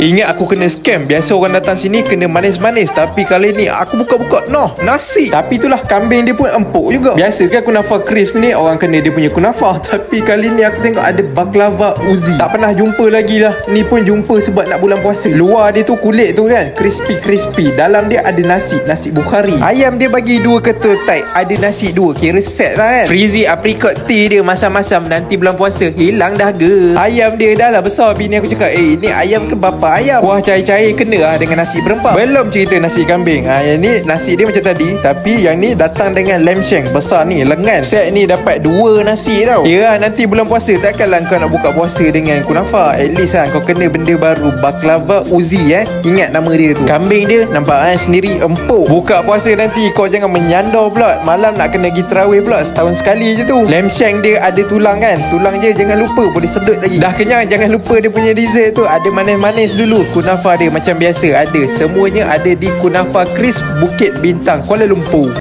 Ingat aku kena scam. Biasa orang datang sini kena manis-manis, tapi kali ni aku buka-buka nasi. Tapi itulah, kambing dia pun empuk juga. Biasa kan kunafa crisp ni orang kena dia punya kunafa, tapi kali ni aku tengok ada baklava Uzi. Tak pernah jumpa lagi lah. Ni pun jumpa sebab nak bulan puasa. Luar dia tu kulit tu kan crispy. Dalam dia ada nasi Bukhari. Ayam dia bagi 2 ketul tight, ada nasi 2, kira set lah kan. Freezy apricot tea dia masam-masam, nanti bulan puasa hilang dahaga. Ayam dia dah lah besar. Bini aku cakap, ini ayam ke bapa ayam? Kuah cair-cair kena lah dengan nasi berempah. Belum cerita nasi kambing. Yang ni nasi dia macam tadi, tapi yang ni datang dengan lamb shank besar ni, lengan. Set ni dapat 2 nasi tau. Ya, nanti bulan puasa takkanlah kau nak buka puasa dengan kunafa. At least lah kau kena benda baru, baklava Uzi. Ingat nama dia tu. Kambing dia nampak sendiri empuk. Buka puasa nanti kau jangan menyandar pula. Malam nak kena pergi tarawih pula, setahun sekali je tu. Lamb shank dia ada tulang kan. Tulang je jangan lupa, boleh sedut lagi. Dah kenyang, jangan lupa dia punya dessert tu ada manis-manis dulu. Kunafa dia macam biasa ada. Semuanya ada di Kunafa Crisp Bukit Bintang, Kuala Lumpur.